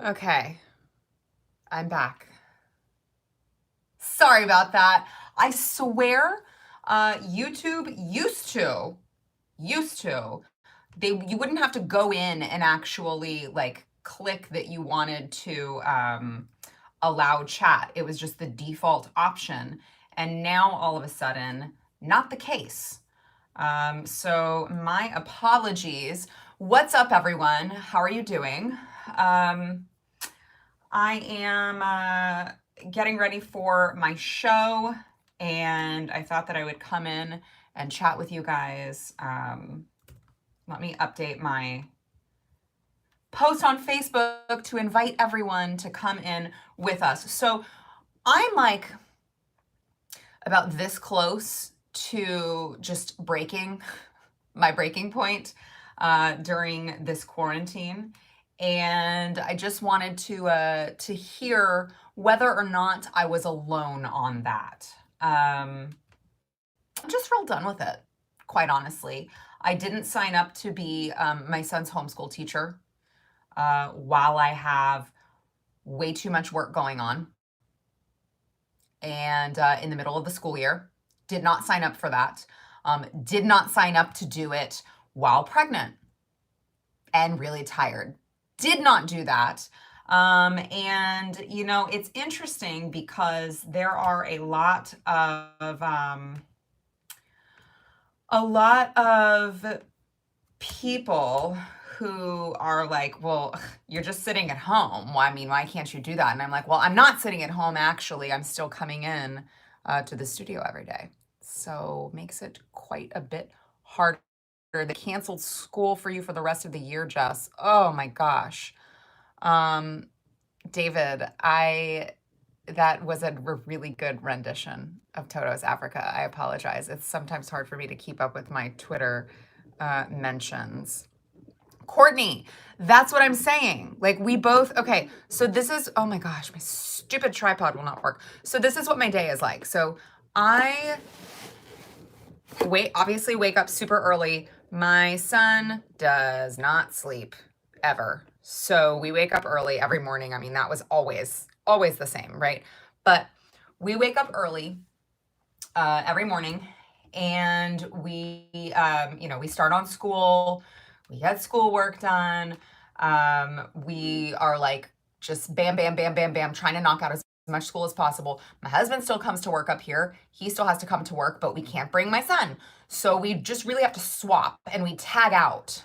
Okay, I'm back. Sorry about that. I swear, YouTube used to, you wouldn't have to go in and actually like click that you wanted to allow chat. It was just the default option. And now all of a sudden, not the case. So my apologies. What's up, everyone? How are you doing? I am getting ready for my show, and I thought that I would come in and chat with you guys. Let me update my post on Facebook to invite everyone to come in with us. So I'm like about this close to just breaking my breaking point during this quarantine. And I just wanted to hear whether or not I was alone on that. I'm just real done with it, quite honestly. I didn't sign up to be my son's homeschool teacher while I have way too much work going on and in the middle of the school year. Did not sign up for that. Did not sign up to do it while pregnant and really tired. Did not do that. And you know, it's interesting because there are a lot of people who are like, well, you're just sitting at home. Well, I mean, why can't you do that? And I'm like, well, I'm not sitting at home, actually. I'm still coming in to the studio every day. So makes it quite a bit harder. They canceled school for you for the rest of the year, Jess. Oh my gosh. David, that was a really good rendition of Toto's Africa. I apologize. It's sometimes hard for me to keep up with my Twitter mentions. Courtney, that's what I'm saying. Like we both, okay, so this is, oh my gosh, my stupid tripod will not work. So this is what my day is like. So I obviously wake up super early. My son does not sleep ever. So we wake up early every morning. I mean, that was always the same, right? But we wake up early every morning and we, we start on school. We get schoolwork done. We are like just bam, bam, bam, bam, bam, trying to knock out as much school as possible. My husband still comes to work up here. He still has to come to work, but we can't bring my son. So we just really have to swap and we tag out,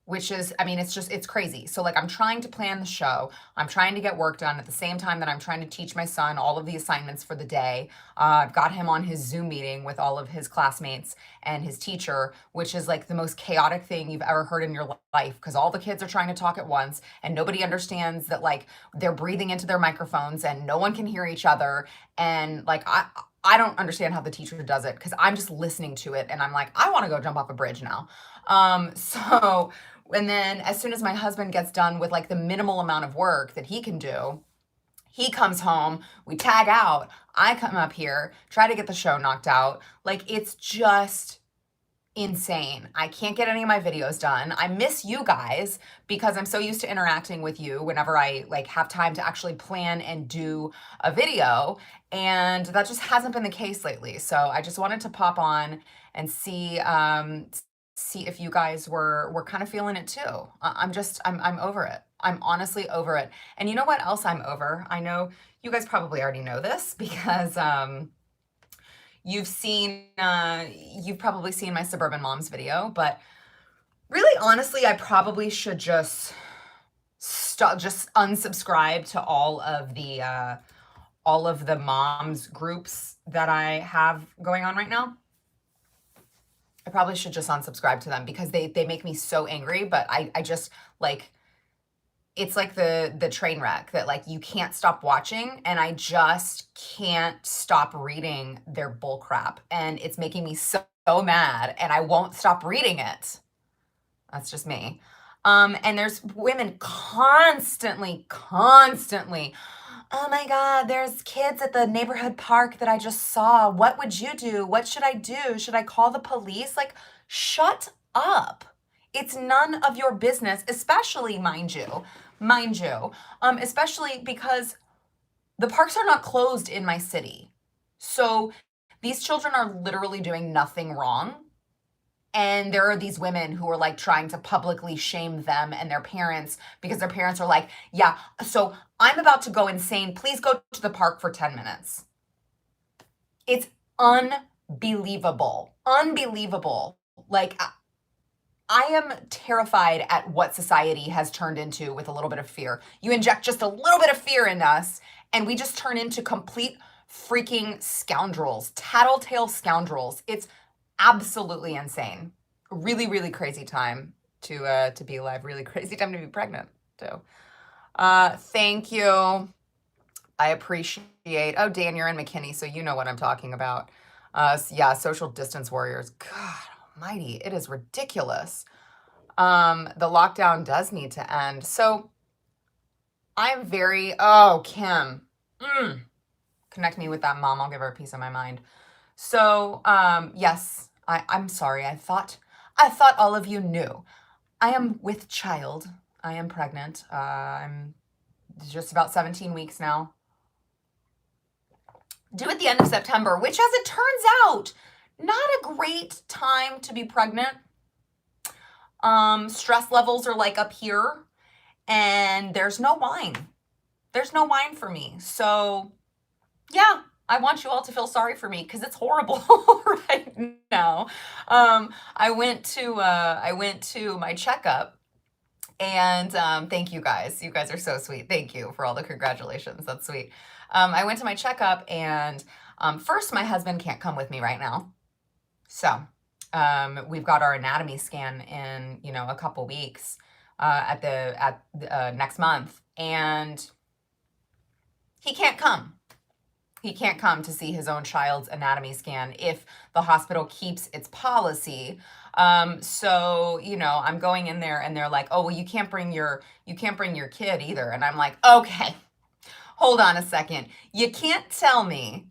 which is, I mean, it's crazy. So like I'm trying to plan the show. I'm trying to get work done at the same time that I'm trying to teach my son all of the assignments for the day. I've got him on his Zoom meeting with all of his classmates and his teacher, which is like the most chaotic thing you've ever heard in your life because all the kids are trying to talk at once and nobody understands that like they're breathing into their microphones and no one can hear each other. And like, I don't understand how the teacher does it because I'm just listening to it and I'm like, I want to go jump off a bridge now. And then as soon as my husband gets done with like the minimal amount of work that he can do, he comes home, we tag out, I come up here, try to get the show knocked out. Like it's just insane. I can't get any of my videos done. I miss you guys because I'm so used to interacting with you whenever I like have time to actually plan and do a video. And that just hasn't been the case lately. So I just wanted to pop on and see if you guys were kind of feeling it too. I'm over it. I'm honestly over it. And you know what else I'm over? I know you guys probably already know this because you've probably seen my Suburban Moms video, but really honestly, I probably should just unsubscribe to all of the moms groups that I have going on right now. I probably should just unsubscribe to them because they make me so angry, but I just like, it's like the train wreck that like you can't stop watching and I just can't stop reading their bull crap and it's making me so mad and I won't stop reading it. That's just me. And there's women constantly, oh my God, there's kids at the neighborhood park that I just saw. What would you do? What should I do? Should I call the police? Like, shut up. It's none of your business, especially, mind you, mind you, especially because the parks are not closed in my city. So these children are literally doing nothing wrong. And there are these women who are like trying to publicly shame them and their parents because their parents are like, yeah, so I'm about to go insane. Please go to the park for 10 minutes. It's unbelievable. Unbelievable. Like, I am terrified at what society has turned into with a little bit of fear. You inject just a little bit of fear in us, and we just turn into complete freaking scoundrels, tattletale scoundrels. It's absolutely insane. Really, really crazy time to be alive. Really crazy time to be pregnant too. Thank you. I appreciate. Oh, Dan, you're in McKinney, so you know what I'm talking about. Yeah, social distance warriors. God almighty, it is ridiculous. The lockdown does need to end. So I'm very, oh, Kim, connect me with that mom. I'll give her a piece of my mind. So, yes, I'm sorry. I thought all of you knew. I am with child. I am pregnant. I'm just about 17 weeks now. Due at the end of September, which, as it turns out, not a great time to be pregnant. Stress levels are like up here, and there's no wine. There's no wine for me. So, yeah, I want you all to feel sorry for me because it's horrible right now. I went to my checkup, and thank you guys. You guys are so sweet. Thank you for all the congratulations. That's sweet. I went to my checkup, and first, my husband can't come with me right now. So we've got our anatomy scan in, a couple weeks at next month, and he can't come. He can't come to see his own child's anatomy scan if the hospital keeps its policy. So, I'm going in there and they're like, oh, well, you can't bring your kid either. And I'm like, okay, hold on a second. You can't tell me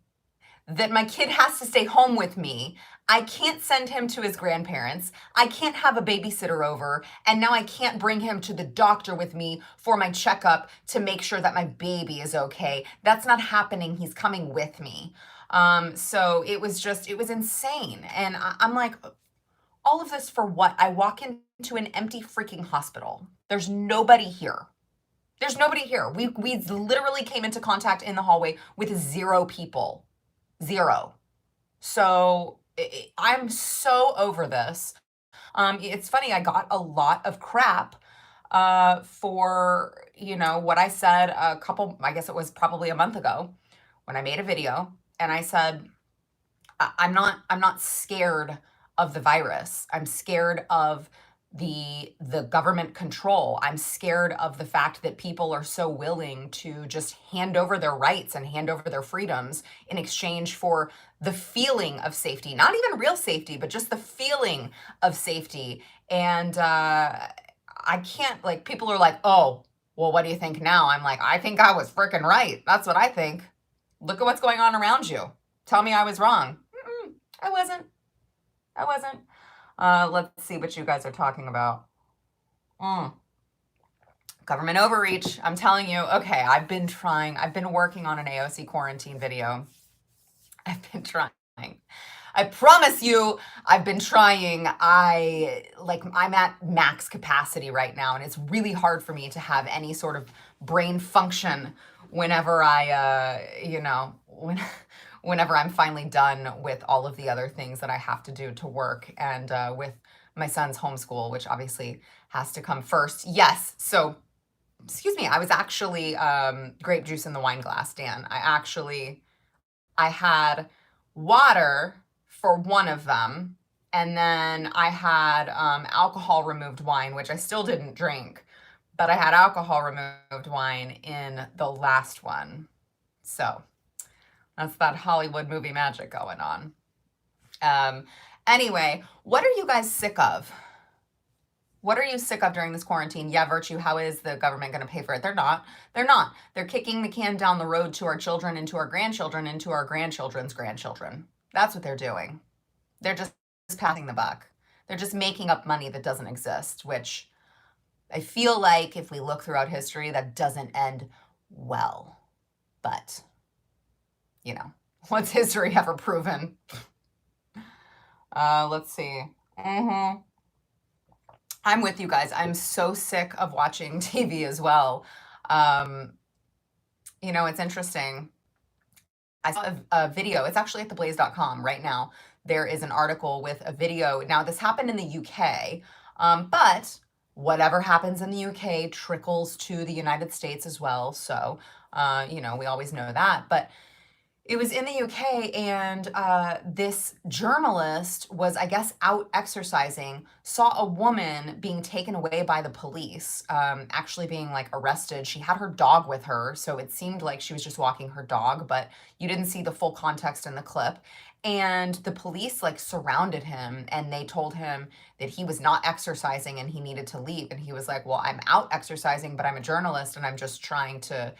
that my kid has to stay home with me. I can't send him to his grandparents. I can't have a babysitter over. And now I can't bring him to the doctor with me for my checkup to make sure that my baby is okay. That's not happening. He's coming with me. So it was insane. And I'm like, all of this for what? I walk into an empty freaking hospital. There's nobody here. There's nobody here. We literally came into contact in the hallway with 0 people. 0. So I'm so over this. It's funny, I got a lot of crap for, what I said I guess it was probably a month ago when I made a video and I said, I'm not scared of the virus. I'm scared of the government control. I'm scared of the fact that people are so willing to just hand over their rights and hand over their freedoms in exchange for the feeling of safety, not even real safety, but just the feeling of safety. And I can't, like, people are like, oh, well, what do you think now? I'm like, I think I was freaking right. That's what I think. Look at what's going on around you. Tell me I was wrong. I wasn't. Let's see what you guys are talking about. Government overreach. I'm telling you. Okay, I've been working on an AOC quarantine video. I've been trying. I promise you, I've been trying. I'm at max capacity right now, and it's really hard for me to have any sort of brain function whenever whenever I'm finally done with all of the other things that I have to do to work and with my son's homeschool, which obviously has to come first. Yes. So, excuse me, I was actually grape juice in the wine glass, Dan. I had water for one of them, and then I had alcohol removed wine, which I still didn't drink, but I had alcohol removed wine in the last one. So that's that Hollywood movie magic going on. Anyway, what are you guys sick of? What are you sick of during this quarantine? Yeah, Virtue, how is the government going to pay for it? They're not. They're kicking the can down the road to our children and to our grandchildren and to our grandchildren's grandchildren. That's what they're doing. They're just passing the buck. They're just making up money that doesn't exist, which I feel like if we look throughout history, that doesn't end well. But, you know, what's history ever proven? Let's see. I'm with you guys. I'm so sick of watching TV as well. Um, it's interesting. I saw a video. It's actually at theblaze.com right now. There is an article with a video. Now, this happened in the UK, but whatever happens in the UK trickles to the United States as well. So, we always know that. But it was in the UK, and this journalist was, I guess, out exercising, saw a woman being taken away by the police, actually being like arrested. She had her dog with her, so it seemed like she was just walking her dog, but you didn't see the full context in the clip. And the police like surrounded him, and they told him that he was not exercising and he needed to leave. And he was like, well, I'm out exercising, but I'm a journalist and I'm just trying to,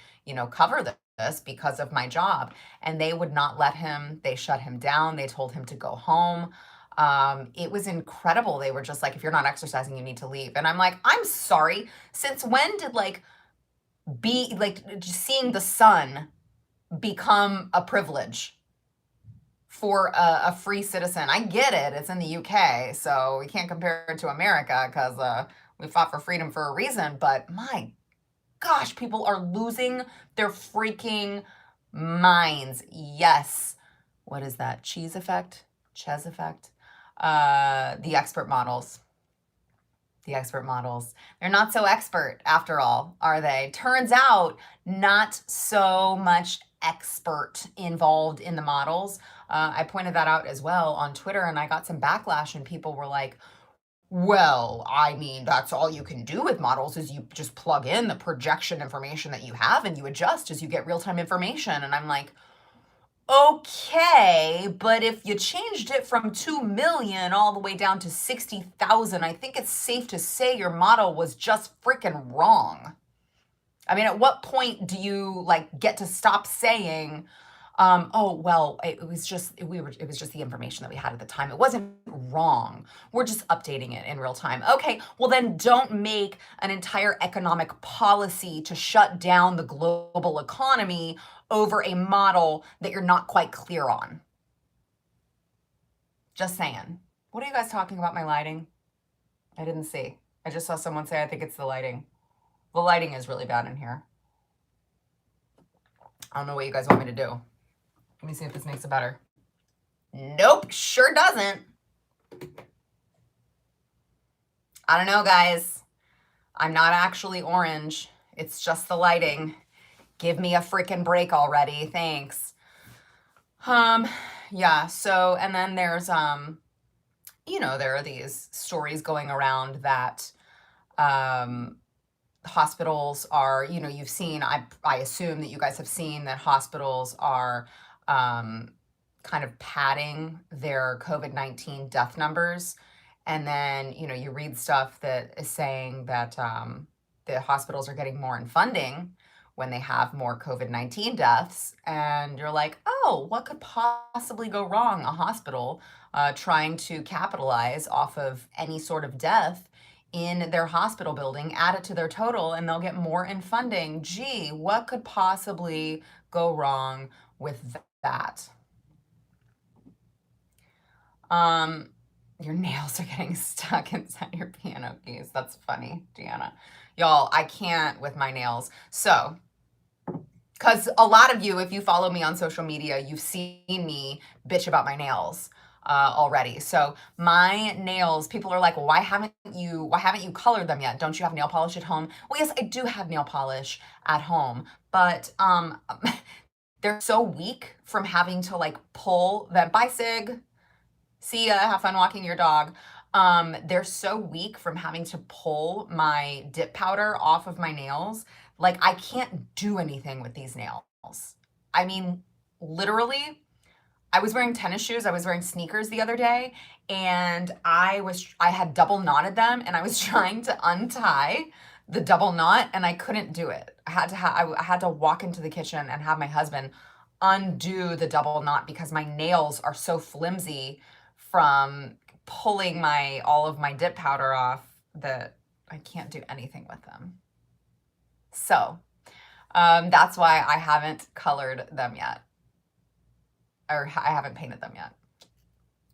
cover this because of my job. And they would not let him. They shut him down. They told him to go home. It was incredible. They were just like, if you're not exercising, you need to leave. And I'm like, I'm sorry. Since when did just seeing the sun become a privilege for a free citizen? I get it. It's in the UK, so we can't compare it to America because we fought for freedom for a reason. But my gosh, people are losing their freaking minds. Yes. What is that? Cheese effect? Ches effect? The expert models. The expert models. They're not so expert after all, are they? Turns out not so much expert involved in the models. I pointed that out as well on Twitter, and I got some backlash, and people were like, well, I mean, that's all you can do with models is you just plug in the projection information that you have and you adjust as you get real-time information. And I'm like, okay, but if you changed it from 2 million all the way down to 60,000, I think it's safe to say your model was just freaking wrong. I mean, at what point do you get to stop saying, oh, well, it was just the information that we had at the time. It wasn't wrong. We're just updating it in real time. Okay, well then don't make an entire economic policy to shut down the global economy over a model that you're not quite clear on. Just saying. What are you guys talking about my lighting? I didn't see. I just saw someone say, I think it's the lighting. The lighting is really bad in here. I don't know what you guys want me to do. Let me see if this makes it better. Nope, sure doesn't. I don't know, guys. I'm not actually orange. It's just the lighting. Give me a freaking break already. Thanks. Yeah, so, and then there's, there are these stories going around that, hospitals are, you've seen, I assume that you guys have seen that hospitals are kind of padding their COVID-19 death numbers. And then, you read stuff that is saying that the hospitals are getting more in funding when they have more COVID-19 deaths. And you're like, oh, what could possibly go wrong? A hospital trying to capitalize off of any sort of death in their hospital building, add it to their total, and they'll get more in funding. Gee, what could possibly go wrong with that? Your nails are getting stuck inside your piano keys. That's funny, Deanna. Y'all, I can't with my nails. So, because a lot of you, if you follow me on social media, you've seen me bitch about my nails already. So my nails, people are like, well, why haven't you colored them yet? Don't you have nail polish at home? Well, yes, I do have nail polish at home, but they're so weak from having to pull them. Bye, Sig. See ya. Have fun walking your dog. They're so weak from having to pull my dip powder off of my nails. I can't do anything with these nails. I mean, literally, I was wearing tennis shoes. I was wearing sneakers the other day, and I had double knotted them, and I was trying to untie the double knot, and I couldn't do it. I had to walk into the kitchen and have my husband undo the double knot because my nails are so flimsy from pulling all of my dip powder off that I can't do anything with them. So that's why I haven't colored them yet, or I haven't painted them yet.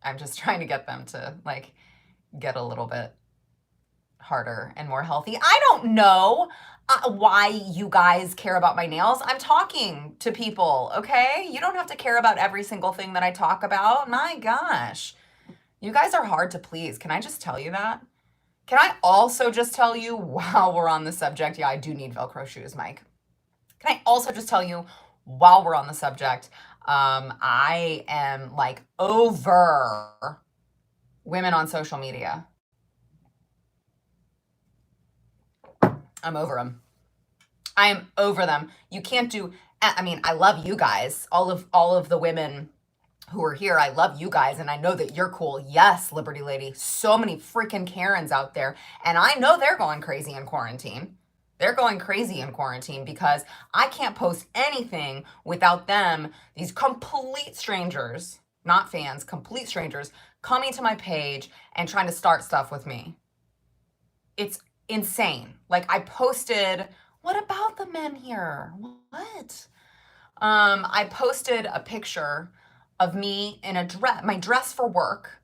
I'm just trying to get them to like get a little bit harder and more healthy. I don't know why you guys care about my nails. I'm talking to people, okay? You don't have to care about every single thing that I talk about. My gosh. You guys are hard to please. Can I just tell you that? Can I also just tell you, while we're on the subject, yeah, I do need Velcro shoes, Mike. Can I also just tell you, while we're on the subject, I am like over women on social media. I'm over them. I am over them. You can't do, I mean, I love you guys, all of the women who are here. I love you guys, and I know that you're cool. Yes, Liberty Lady. So many freaking Karens out there, and I know they're going crazy in quarantine. They're going crazy in quarantine because I can't post anything without them, these complete strangers, not fans, complete strangers, coming to my page and trying to start stuff with me. It's insane. Like, I posted, what about the men here? What? I posted a picture of me in a dress, my dress for work,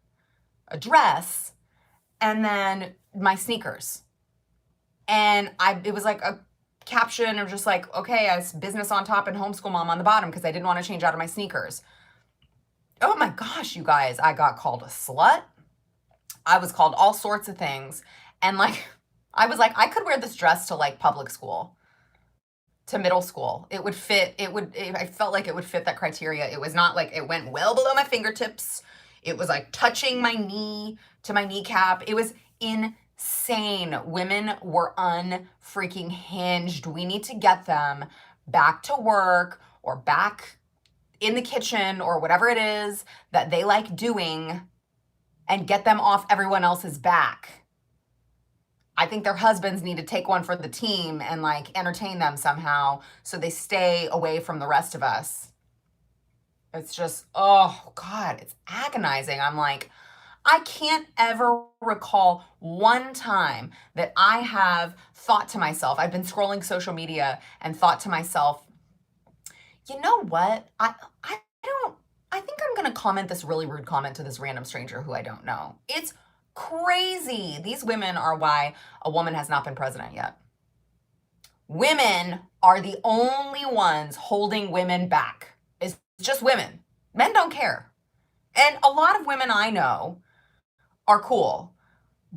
a dress, and then my sneakers. And it was like a caption or just like, okay, I was business on top and homeschool mom on the bottom because I didn't want to change out of my sneakers. Oh my gosh, you guys, I got called a slut. I was called all sorts of things. And like, I was like, I could wear this dress to like public school, to middle school. It would fit, I felt like it would fit that criteria. It was not like it went well below my fingertips. It was like touching my knee to my kneecap. It was insane. Women were unfreaking hinged. We need to get them back to work or back in the kitchen or whatever it is that they like doing and get them off everyone else's back. I think their husbands need to take one for the team and like entertain them somehow so they stay away from the rest of us. It's just, oh God, it's agonizing. I'm like, I can't ever recall one time that I have thought to myself, I've been scrolling social media and thought to myself, you know what? I think I'm going to comment this really rude comment to this random stranger who I don't know. It's crazy. These women are why a woman has not been president yet. Women are the only ones holding women back. It's just women. Men don't care. And a lot of women I know are cool.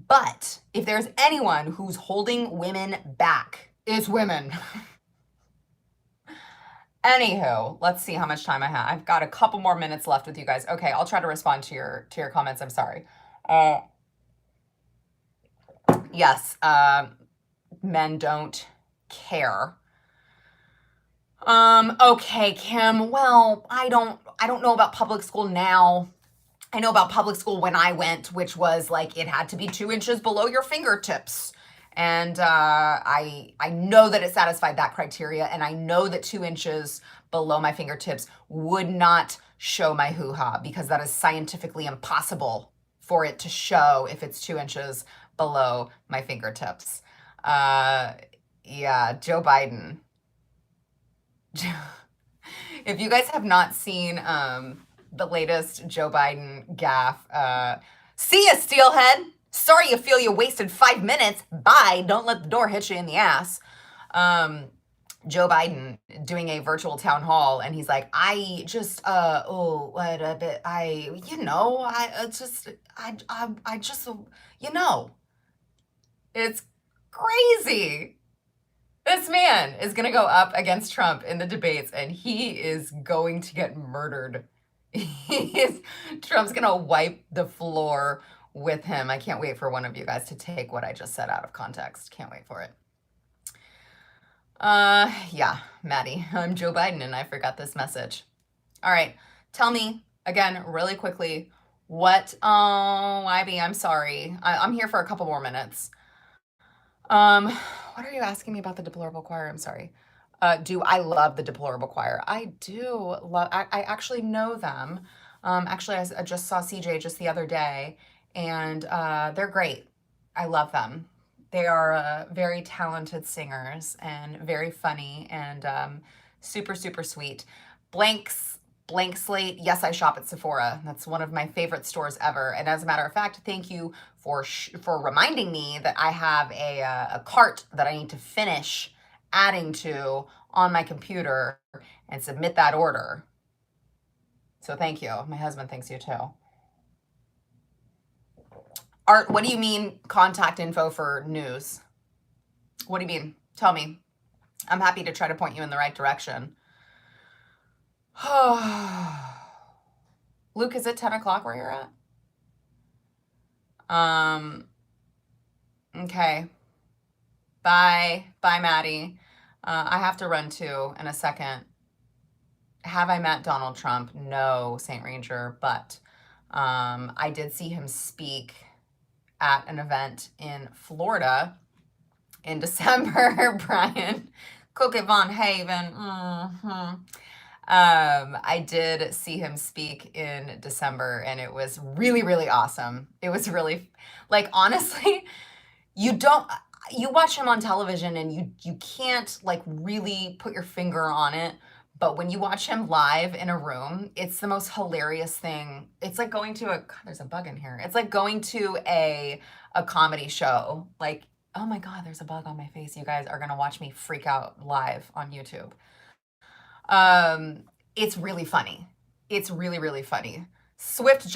But if there's anyone who's holding women back, it's women. Anywho, let's see how much time I have. I've got a couple more minutes left with you guys. Okay, I'll try to respond to your comments. I'm sorry. Yes, men don't care. Okay, Kim. Well, I don't know about public school now. I know about public school when I went, which was like it had to be 2 inches below your fingertips. And I know that it satisfied that criteria, and I know that 2 inches below my fingertips would not show my hoo-ha because that is scientifically impossible for it to show if it's 2 inches below my fingertips. Yeah, Joe Biden. If you guys have not seen the latest Joe Biden gaffe, see ya, steelhead. Sorry you feel you wasted 5 minutes. Bye. Don't let the door hit you in the ass. Joe Biden doing a virtual town hall, and he's like, I just, it's crazy. This man is going to go up against Trump in the debates, and he is going to get murdered. Trump's going to wipe the floor with him. I can't wait for one of you guys to take what I just said out of context. Can't wait for it. Yeah, Maddie, I'm Joe Biden and I forgot this message. All right, tell me again really quickly what, Ivy, I'm sorry. I'm here for a couple more minutes. What are you asking me about the deplorable choir? I'm sorry. Do I love the deplorable choir? I do love, I actually know them. Actually, I just saw CJ just the other day, and they're great. I love them. They are very talented singers and very funny and super, super sweet. Blank Slate. Yes, I shop at Sephora. That's one of my favorite stores ever. And as a matter of fact, thank you for reminding me that I have a cart that I need to finish adding to on my computer and submit that order. So thank you. My husband thanks you too. Art, what do you mean contact info for news? What do you mean? Tell me. I'm happy to try to point you in the right direction. Luke, is it 10 o'clock where you're at? Okay. Bye, Maddie. I have to run too in a second. Have I met Donald Trump? No, St. Ranger, but I did see him speak at an event in Florida in December, Brian. Cook it Von Haven. Mm-hmm. I did see him speak in December, and it was really, really awesome. It was really, like, honestly, you watch him on television and you can't like really put your finger on it. But when you watch him live in a room, it's the most hilarious thing. It's like going to God, there's a bug in here. It's like going to a comedy show. Like, oh my God, there's a bug on my face. You guys are gonna watch me freak out live on YouTube. It's really funny. It's really, really funny. Swift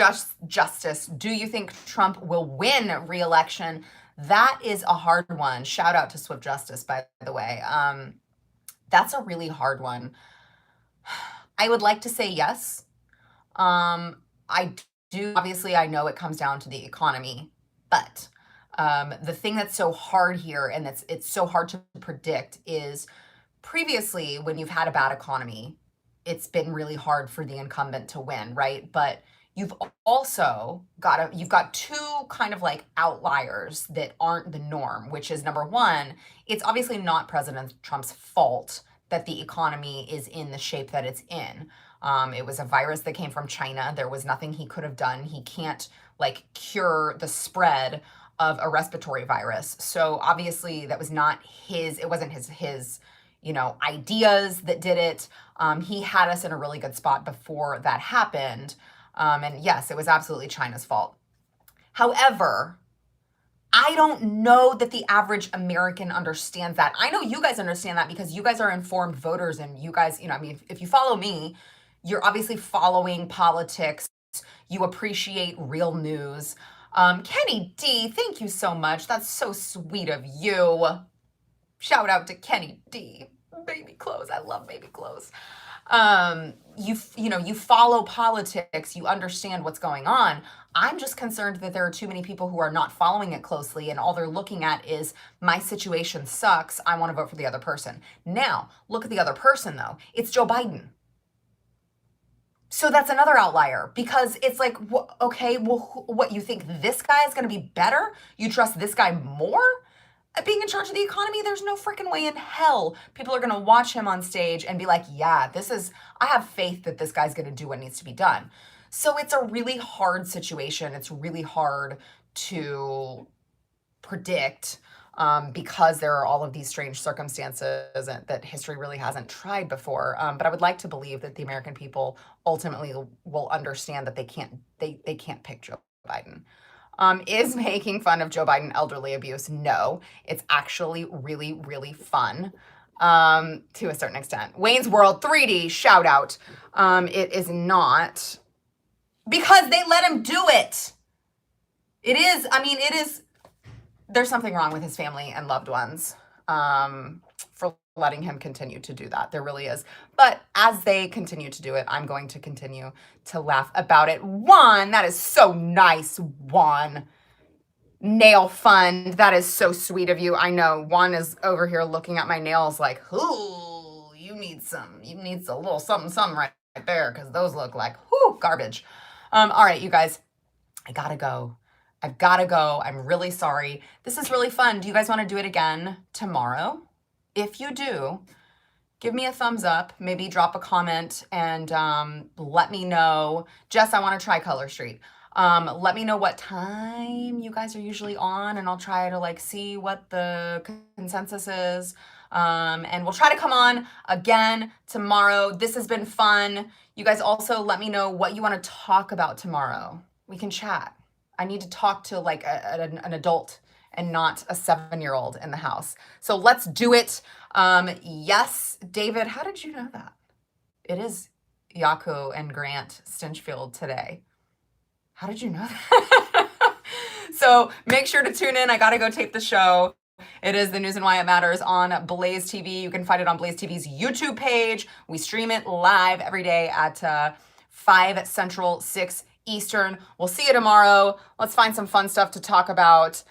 justice. Do you think Trump will win re-election? That is a hard one. Shout out to Swift Justice, by the way. That's a really hard one. I would like to say yes. I do. Obviously, I know it comes down to the economy, but the thing that's so hard here and it's so hard to predict is previously when you've had a bad economy, it's been really hard for the incumbent to win, right? But you've also you've got two kind of like outliers that aren't the norm, which is number one, it's obviously not President Trump's fault that the economy is in the shape that it's in. It was a virus that came from China. There was nothing he could have done. He can't like cure the spread of a respiratory virus. So obviously that was not it wasn't his ideas that did it. He had us in a really good spot before that happened. And yes, it was absolutely China's fault. However, I don't know that the average American understands that. I know you guys understand that because you guys are informed voters and you guys, I mean, if you follow me, you're obviously following politics. You appreciate real news. Kenny D, thank you so much. That's so sweet of you. Shout out to Kenny D. Baby clothes. I love baby clothes. You follow politics, you understand what's going on. I'm just concerned that there are too many people who are not following it closely and all they're looking at is my situation sucks. I want to vote for the other person. Now, look at the other person though. It's Joe Biden. So that's another outlier because it's like, okay, well, what you think this guy is going to be better? You trust this guy more? Being in charge of the economy, there's no freaking way in hell people are going to watch him on stage and be like, yeah, I have faith that this guy's going to do what needs to be done. So it's a really hard situation. It's really hard to predict because there are all of these strange circumstances that history really hasn't tried before. But I would like to believe that the American people ultimately will understand that they can't pick Joe Biden. Is making fun of Joe Biden elderly abuse? No, it's actually really, really fun to a certain extent. Wayne's World 3D, shout out. It is not because they let him do it. It is, there's something wrong with his family and loved ones for letting him continue to do that. There really is. But as they continue to do it, I'm going to continue to laugh about it. Juan, that is so nice, Juan. Nail fund, that is so sweet of you. I know Juan is over here looking at my nails like, ooh, you need a little something right there because those look like, garbage. All right, you guys, I've got to go. I'm really sorry. This is really fun. Do you guys want to do it again tomorrow? If you do, give me a thumbs up, maybe drop a comment and let me know. Jess, I want to try Color Street. Let me know what time you guys are usually on, and I'll try to like see what the consensus is. And we'll try to come on again tomorrow. This has been fun. You guys also let me know what you want to talk about tomorrow. We can chat. I need to talk to like an adult and not a 7-year-old in the house. So let's do it. Yes, David, how did you know that? It is Yaku and Grant Stinchfield today. How did you know that? So make sure to tune in. I got to go tape the show. It is The News and Why It Matters on Blaze TV. You can find it on Blaze TV's YouTube page. We stream it live every day at 5 Central, 6 Eastern. We'll see you tomorrow. Let's find some fun stuff to talk about.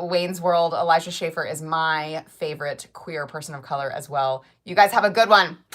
Wayne's World, Elijah Schaffer is my favorite queer person of color as well. You guys have a good one.